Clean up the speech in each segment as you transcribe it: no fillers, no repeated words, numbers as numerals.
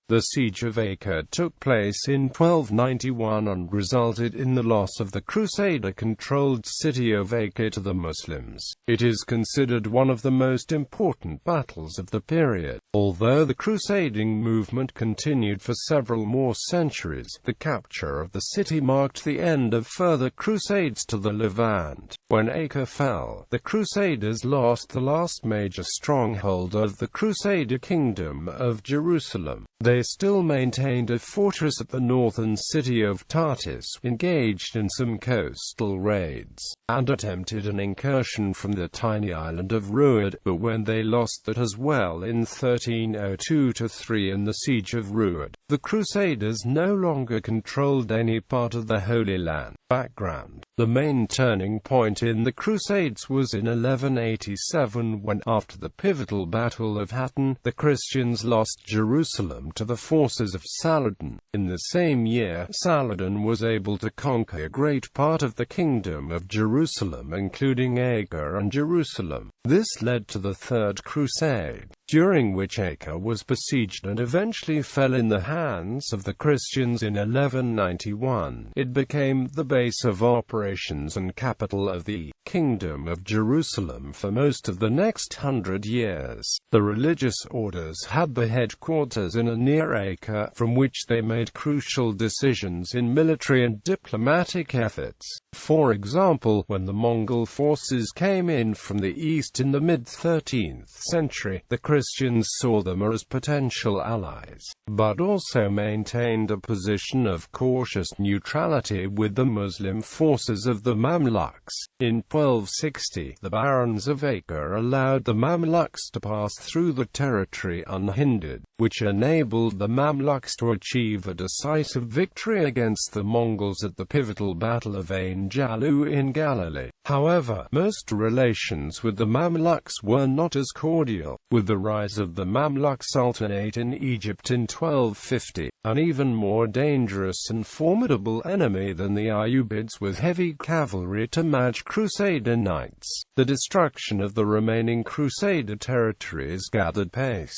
The Siege of Acre took place in 1291 and resulted in the loss of the Crusader-controlled city of Acre to the Muslims. It is considered one of the most important battles of the period. Although the crusading movement continued for several more centuries, the capture of the city marked the end of further crusades to the Levant. When Acre fell, the Crusaders lost the last major stronghold of the Crusader Kingdom of Jerusalem. They still maintained a fortress at the northern city of Tartus, engaged in some coastal raids, and attempted an incursion from the tiny island of Ruad, but when they lost that as well in 1302–3 in the Siege of Ruad, the Crusaders no longer controlled any part of the Holy Land. Background: the main turning point in the Crusades was in 1187 when, after the pivotal Battle of Hattin, the Christians lost Jerusalem to the forces of Saladin. In the same year, Saladin was able to conquer a great part of the Kingdom of Jerusalem, including Acre and Jerusalem. This led to the Third Crusade, during which Acre was besieged and eventually fell in the hands of the Christians in 1191. It became the base of operations and capital of the Kingdom of Jerusalem for most of the next 100 years. The religious orders had their headquarters in and near Acre, from which they made crucial decisions in military and diplomatic efforts. For example, when the Mongol forces came in from the east in the mid-13th century, the Christians saw them as potential allies, but also maintained a position of cautious neutrality with the Muslim forces of the Mamluks. In 1260, the barons of Acre allowed the Mamluks to pass through the territory unhindered, which enabled the Mamluks to achieve a decisive victory against the Mongols at the pivotal Battle of Ain Jalut in Galilee. However, most relations with the Mamluks were not as cordial. With the rise of the Mamluk Sultanate in Egypt in 1250, an even more dangerous and formidable enemy than the Ayyubids with heavy cavalry to match Crusader knights, the destruction of the remaining Crusader territories gathered pace.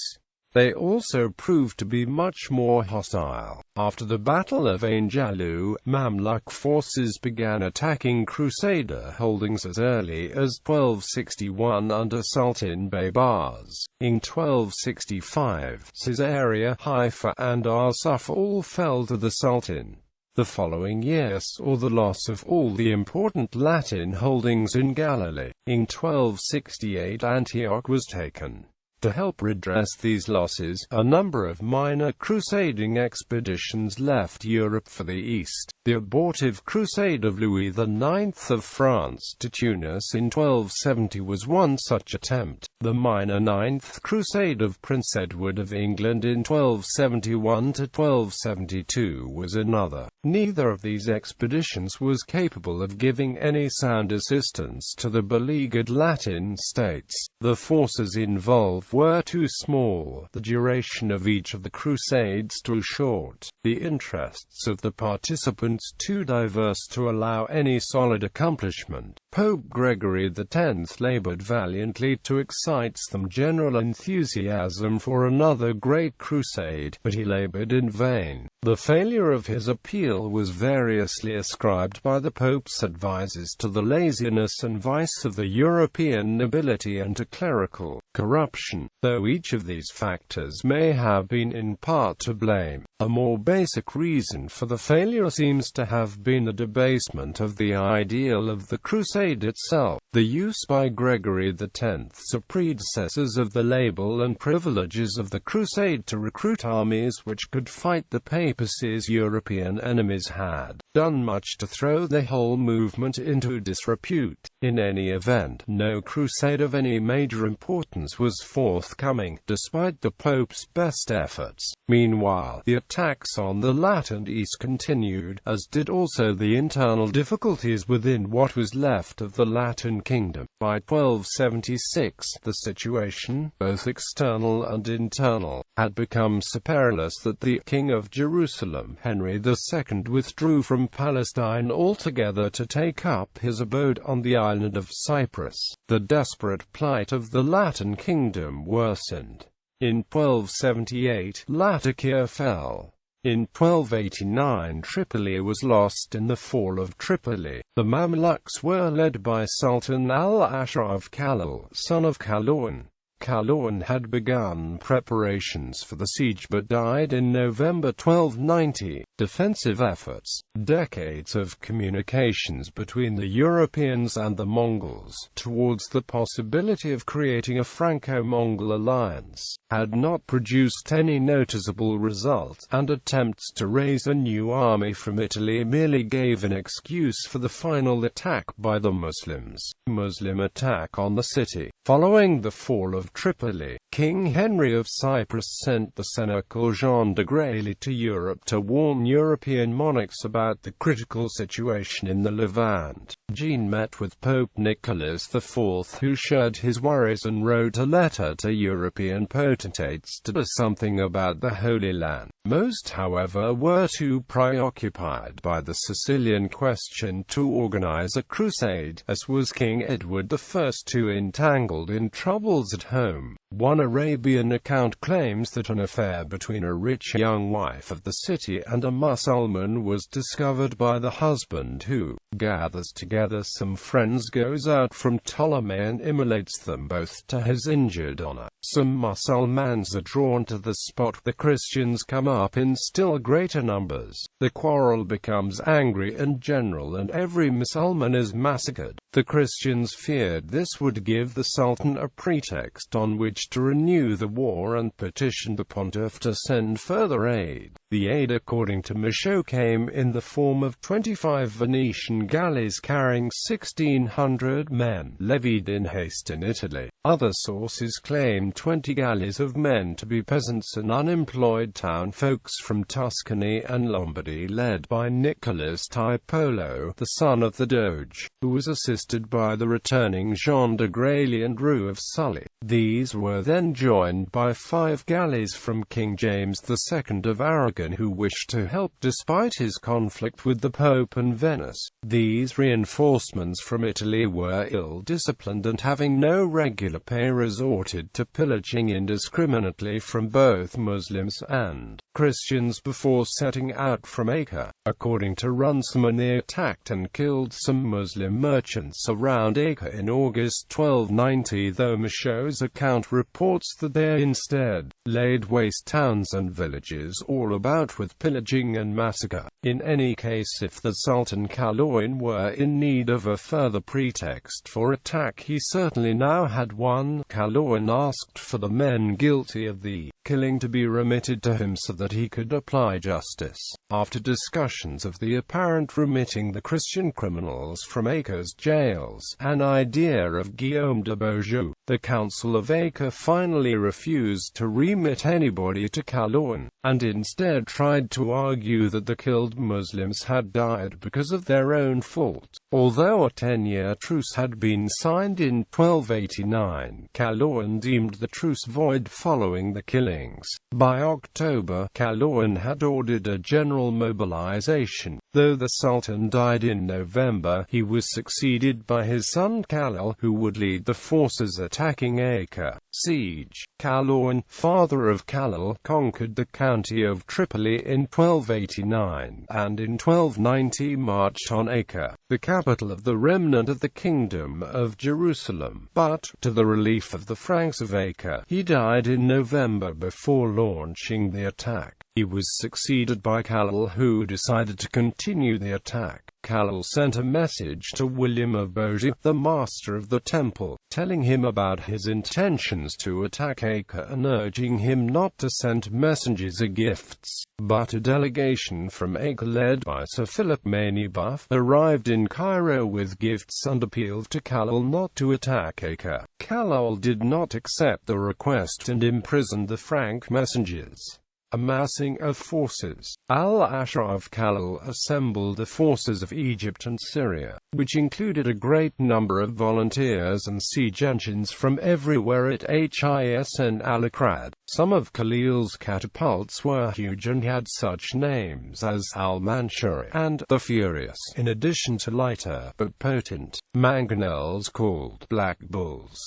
They also proved to be much more hostile. After the Battle of Ain Jalut, Mamluk forces began attacking Crusader holdings as early as 1261 under Sultan Baybars. In 1265, Caesarea, Haifa and Arsuf all fell to the Sultan. The following year saw the loss of all the important Latin holdings in Galilee. In 1268 Antioch was taken. To help redress these losses, a number of minor crusading expeditions left Europe for the East. The abortive crusade of Louis IX of France to Tunis in 1270 was one such attempt. The minor Ninth Crusade of Prince Edward of England in 1271–1272 was another. Neither of these expeditions was capable of giving any sound assistance to the beleaguered Latin states. The forces involved were too small, the duration of each of the crusades too short, the interests of the participants too diverse to allow any solid accomplishment. Pope Gregory X labored valiantly to excite some general enthusiasm for another great crusade, but he labored in vain. The failure of his appeal was variously ascribed by the Pope's advisers to the laziness and vice of the European nobility and to clerical corruption, though each of these factors may have been in part to blame. A more basic reason for the failure seems to have been the debasement of the ideal of the crusade itself. The use by Gregory X's predecessors of the label and privileges of the crusade to recruit armies which could fight the papacy's European enemies had done much to throw the whole movement into disrepute. In any event, no crusade of any major importance was forthcoming, despite the Pope's best efforts. Meanwhile, the attacks on the Latin East continued, as did also the internal difficulties within what was left of the Latin kingdom. By 1276, the situation, both external and internal, had become so perilous that the King of Jerusalem, Henry II, withdrew from Palestine altogether to take up his abode on the island of Cyprus. The desperate plight of the Latin kingdom worsened. In 1278, Latakia fell. In 1289, Tripoli was lost in the fall of Tripoli. The Mamluks were led by Sultan al-Ashraf Khalil, son of Kaloan. Kaloan had begun preparations for the siege but died in November 1290. Defensive efforts. Decades of communications between the Europeans and the Mongols, towards the possibility of creating a Franco-Mongol alliance, had not produced any noticeable results, and attempts to raise a new army from Italy merely gave an excuse for the final attack by the Muslims. Muslim attack on the city. Following the fall of Tripoli, King Henry of Cyprus sent the Seneschal Jean de Grailly to Europe to warn European monarchs about the critical situation in the Levant. Jean met with Pope Nicholas IV, who shared his worries and wrote a letter to European potentates to do something about the Holy Land. Most, however, were too preoccupied by the Sicilian question to organize a crusade, as was King Edward I, too entangled in troubles at home. One Arabian account claims that an affair between a rich young wife of the city and a Mussulman was discovered by the husband, who gathers together some friends, goes out from Ptolemy and immolates them both to his injured honor. Some Mussulmans are drawn to the spot. The Christians come up in still greater numbers. The quarrel becomes angry and general, and every Mussulman is massacred. The Christians feared this would give the Sultan a pretext on which to renew the war and petitioned the pontiff to send further aid. The aid, according to Michaud, came in the form of 25 Venetian galleys carrying 1,600 men, levied in haste in Italy. Other sources claim 20 galleys of men to be peasants and unemployed town folks from Tuscany and Lombardy, led by Nicholas Tiepolo, the son of the Doge, who was assisted by the returning Jean de Grailly and Roux of Sully. These were then joined by 5 galleys from King James II of Aragon, who wished to help despite his conflict with the Pope and Venice. These reinforcements from Italy were ill-disciplined and, having no regular pay, resorted to pillaging indiscriminately from both Muslims and Christians before setting out from Acre. According to Runciman, they attacked and killed some Muslim merchants around Acre in August 1290, though Michaud's account reports that they instead laid waste towns and villages all about with pillaging and massacre. In any case, if the Sultan Kaloan were in need of a further pretext for attack, he certainly now had one. Kaloan asked for the men guilty of the killing to be remitted to him so that he could apply justice. After discussions of the apparent remitting the Christian criminals from Acre's jails, an idea of Guillaume de Beaujeu, the Council of Acre finally refused to remit anybody to Kaloan, and instead tried to argue that the killed Muslims had died because of their own fault. Although a 10-year truce had been signed in 1289, Kaloan deemed the truce void following the killings. By October, Kaloan had ordered a general mobilization. Though the Sultan died in November, he was succeeded by his son Khalil, who would lead the forces attacking Acre. Siege. Kaloan, father of Khalil, conquered the county of Tripoli in 1289, and in 1290 marched on Acre, the capital of the remnant of the Kingdom of Jerusalem. But, to the relief of the Franks of Acre, he died in November before launching the attack. He was succeeded by Khalil, who decided to continue the attack. Khalil sent a message to William of Beaujeu, the master of the temple, telling him about his intentions to attack Acre and urging him not to send messengers or gifts. But a delegation from Acre led by Sir Philip Maniebuff arrived in Cairo with gifts and appealed to Khalil not to attack Acre. Khalil did not accept the request and imprisoned the Frank messengers. Amassing of forces. Al-Ashraf Khalil assembled the forces of Egypt and Syria, which included a great number of volunteers and siege engines from everywhere at ISNI Al-Akrad. Some of Khalil's catapults were huge and had such names as Al-Manshuri and the Furious, in addition to lighter but potent mangonels called Black Bulls.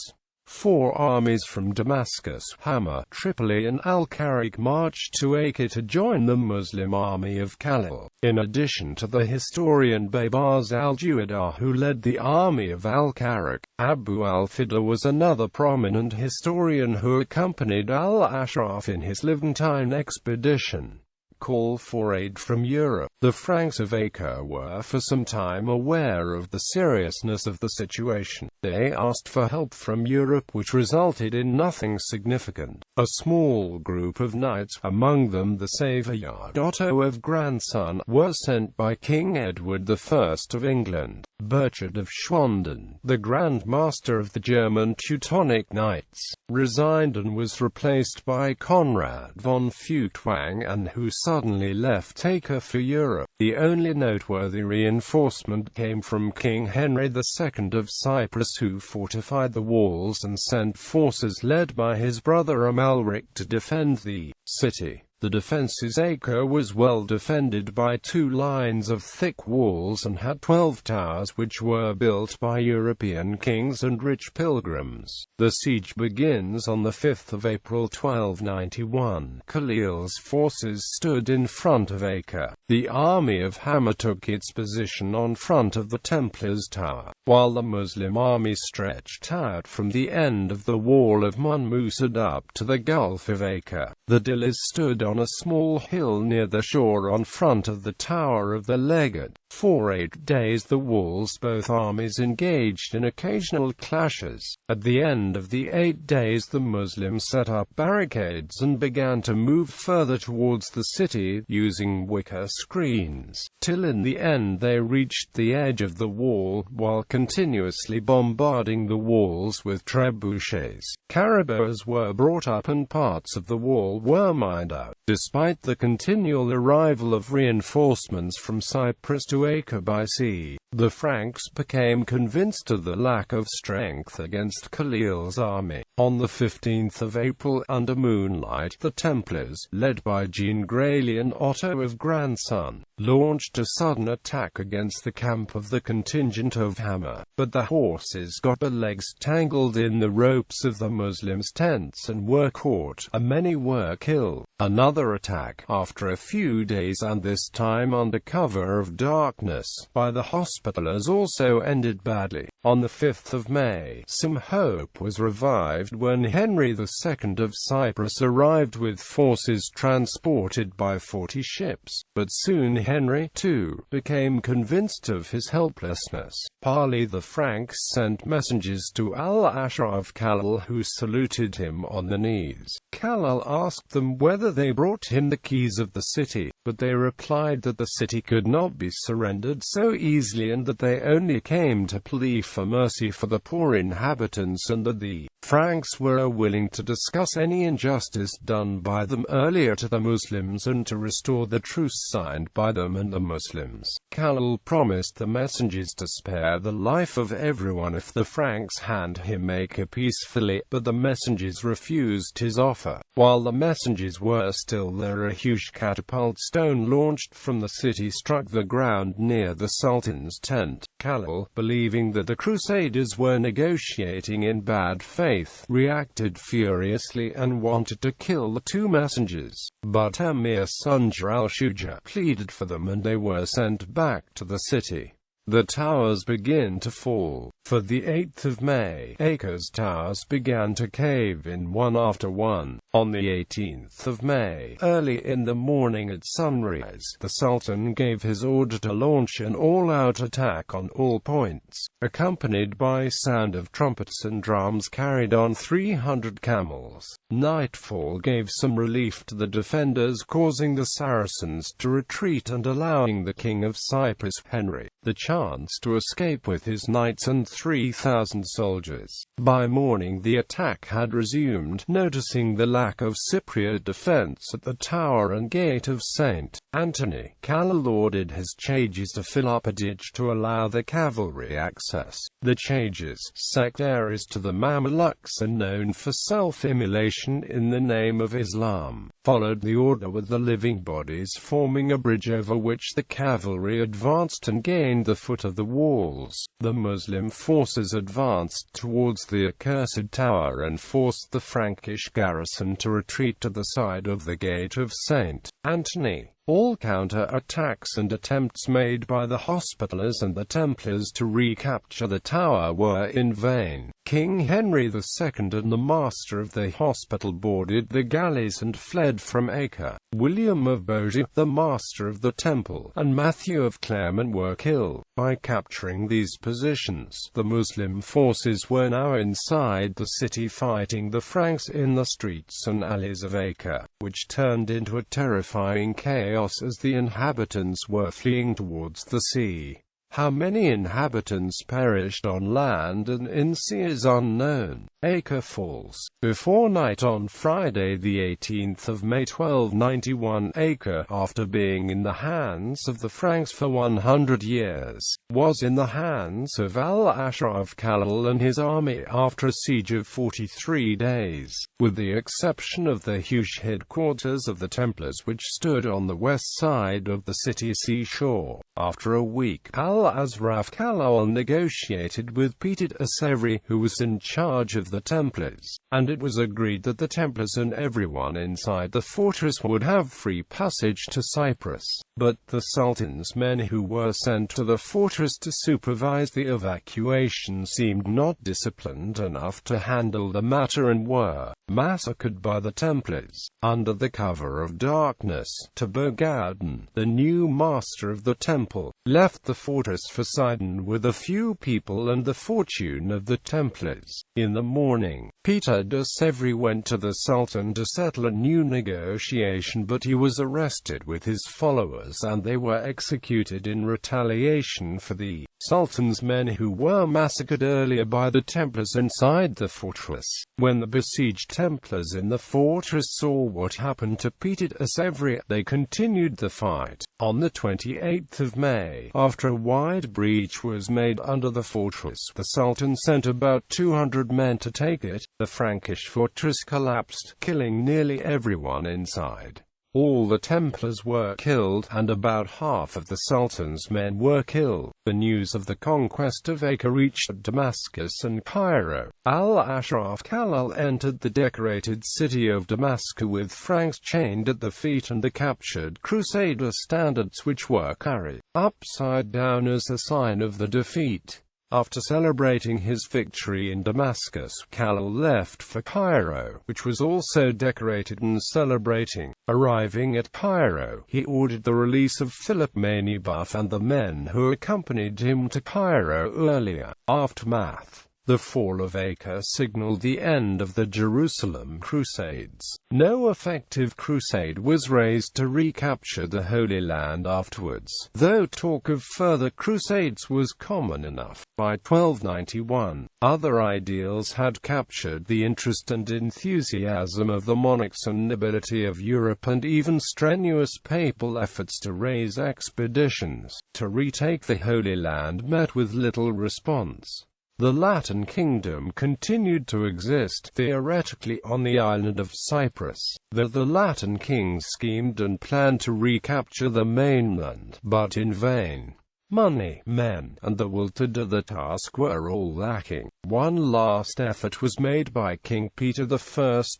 4 armies from Damascus, Hama, Tripoli and Al-Karik marched to Acre to join the Muslim army of Khalil. In addition to the historian Baybars al-Juwadar who led the army of Al-Karik, Abu al-Fidla was another prominent historian who accompanied al-Ashraf in his Levantine expedition. Call for aid from Europe. The Franks of Acre were for some time aware of the seriousness of the situation. They asked for help from Europe which resulted in nothing significant. A small group of knights, among them the Savoyard Otto of grandson, were sent by King Edward I of England. Burchard of Schwanden, the Grand Master of the German Teutonic Knights, resigned and was replaced by Conrad von Feuchtwang, and who suddenly left Acre for Europe. The only noteworthy reinforcement came from King Henry II of Cyprus, who fortified the walls and sent forces led by his brother Amalric to defend the city. The defences Acre was well defended by 2 lines of thick walls and had 12 towers which were built by European kings and rich pilgrims. The siege begins on the 5th of April 1291. Khalil's forces stood in front of Acre. The army of Hama took its position on front of the Templars' tower, while the Muslim army stretched out from the end of the wall of Munmusad up to the Gulf of Acre. The Dilas stood on a small hill near the shore on front of the Tower of the Legate. For 8 days the walls both armies engaged in occasional clashes. At the end of the 8 days the Muslims set up barricades and began to move further towards the city, using wicker screens, till in the end they reached the edge of the wall, while continuously bombarding the walls with trebuchets. Carabas were brought up and parts of the wall were mined out. Despite the continual arrival of reinforcements from Cyprus to Acre by sea, the Franks became convinced of the lack of strength against Khalil's army. On the 15th of April, under moonlight, the Templars, led by Jean Grailly and Otto of grandson, launched a sudden attack against the camp of the contingent of Hama, but the horses got their legs tangled in the ropes of the Muslims' tents and were caught, and many were killed. Another attack, after a few days and this time under cover of darkness, by the Hospitallers also ended badly. On the 5th of May, some hope was revived when Henry II of Cyprus arrived with forces transported by 40 ships, but soon Henry, too, became convinced of his helplessness. Parley the Franks sent messengers to al-Ashraf Khalil, who saluted him on the knees. Khalil asked them whether they brought him the keys of the city, but they replied that the city could not be surrendered so easily and that they only came to plead for mercy for the poor inhabitants, and that the Franks were willing to discuss any injustice done by them earlier to the Muslims and to restore the truce signed by them and the Muslims. Khalil promised the messengers to spare the life of everyone if the Franks hand him Acre peacefully, but the messengers refused his offer. While the messengers were still there, a huge catapult stone launched from the city struck the ground near the Sultan's tent. Khalil, believing that the Crusaders were negotiating in bad faith, reacted furiously and wanted to kill the 2 messengers, but Emir Sunja al-Shuja pleaded for them and they were sent back to the city. The towers begin to fall. For the 8th of May, Acre's towers began to cave in one after one. On the 18th of May, early in the morning at sunrise, the Sultan gave his order to launch an all-out attack on all points, accompanied by sound of trumpets and drums carried on 300 camels. Nightfall gave some relief to the defenders, causing the Saracens to retreat and allowing the King of Cyprus, Henry, the chance to escape with his knights and 3,000 soldiers. By morning the attack had resumed. Noticing the lack of Cypriot defense at the tower and gate of St. Anthony, Khalil ordered his charges to fill up a ditch to allow the cavalry access. The charges, sectaries to the Mamelukes and known for self-immolation in the name of Islam, followed the order with the living bodies forming a bridge over which the cavalry advanced and gained the foot of the walls. The Muslim forces advanced towards the accursed tower and forced the Frankish garrison to retreat to the side of the Gate of St. Anthony. All counter-attacks and attempts made by the Hospitallers and the Templars to recapture the tower were in vain. King Henry II and the Master of the Hospital boarded the galleys and fled from Acre. William of Beaujeu, the Master of the Temple, and Matthew of Clermont were killed. By capturing these positions, the Muslim forces were now inside the city fighting the Franks in the streets and alleys of Acre, which turned into a terrifying chaos as the inhabitants were fleeing towards the sea. How many inhabitants perished on land and in sea is unknown. Acre falls. Before night on Friday the 18th of May 1291, Acre, after being in the hands of the Franks for 100 years, was in the hands of Al-Ashraf Khalil and his army after a siege of 43 days, with the exception of the huge headquarters of the Templars which stood on the west side of the city seashore. After a week, Al-Ashraf Khalil negotiated with Petit-Assevri, who was in charge of the Templars, and it was agreed that the Templars and everyone inside the fortress would have free passage to Cyprus. But the Sultan's men who were sent to the fortress to supervise the evacuation seemed not disciplined enough to handle the matter and were massacred by the Templars. Under the cover of darkness, Tabogadan, the new master of the temple, left the fortress for Sidon with a few people and the fortune of the Templars. In the morning, Peter de Sèvres went to the Sultan to settle a new negotiation, but he was arrested with his followers and they were executed in retaliation for the Sultan's men who were massacred earlier by the Templars inside the fortress. When the besieged Templars in the fortress saw what happened to Petit-Assevri, they continued the fight. On the 28th of May, after a wide breach was made under the fortress, the Sultan sent about 200 men to take it. The Frankish fortress collapsed, killing nearly everyone inside. All the Templars were killed, and about half of the Sultan's men were killed. The news of the conquest of Acre reached Damascus and Cairo. Al-Ashraf Khalil entered the decorated city of Damascus with Franks chained at the feet and the captured Crusader standards which were carried upside down as a sign of the defeat. After celebrating his victory in Damascus, Khalil left for Cairo, which was also decorated and celebrating. Arriving at Cairo, he ordered the release of Philip Maniebuff and the men who accompanied him to Cairo earlier. Aftermath. The fall of Acre signaled the end of the Jerusalem Crusades. No effective crusade was raised to recapture the Holy Land afterwards, though talk of further crusades was common enough. By 1291, other ideals had captured the interest and enthusiasm of the monarchs and nobility of Europe, and even strenuous papal efforts to raise expeditions to retake the Holy Land met with little response. The Latin kingdom continued to exist theoretically on the island of Cyprus, though the Latin kings schemed and planned to recapture the mainland, but in vain. Money, men, and the will to do the task were all lacking. One last effort was made by King Peter I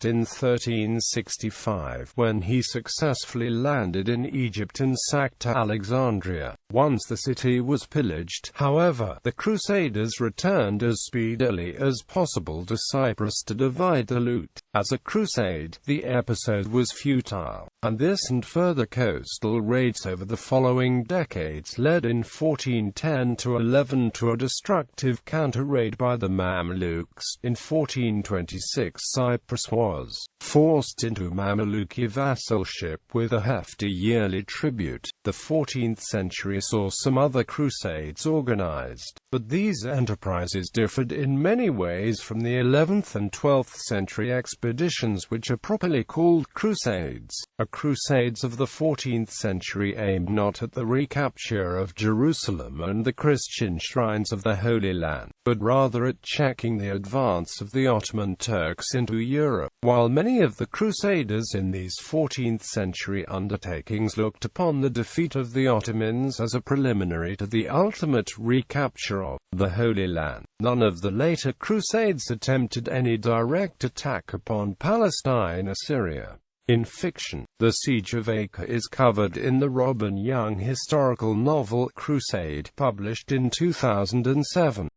in 1365, when he successfully landed in Egypt and sacked Alexandria. Once the city was pillaged, however, the Crusaders returned as speedily as possible to Cyprus to divide the loot. As a crusade, the episode was futile, and this and further coastal raids over the following decades led in 1410–11 to a destructive counter-raid by the Mamluks. In 1426 Cyprus was forced into Mamluki vassalship with a hefty yearly tribute. The 14th century saw some other crusades organized. But these enterprises differed in many ways from the 11th and 12th century expeditions, which are properly called crusades. The crusades of the 14th century aimed not at the recapture of Jerusalem and the Christian shrines of the Holy Land, but rather at checking the advance of the Ottoman Turks into Europe. While many of the crusaders in these 14th century undertakings looked upon the defeat of the Ottomans as a preliminary to the ultimate recapture of the Holy Land, none of the later crusades attempted any direct attack upon Palestine or Syria. In fiction, the Siege of Acre is covered in the Robin Young historical novel Crusade, published in 2007.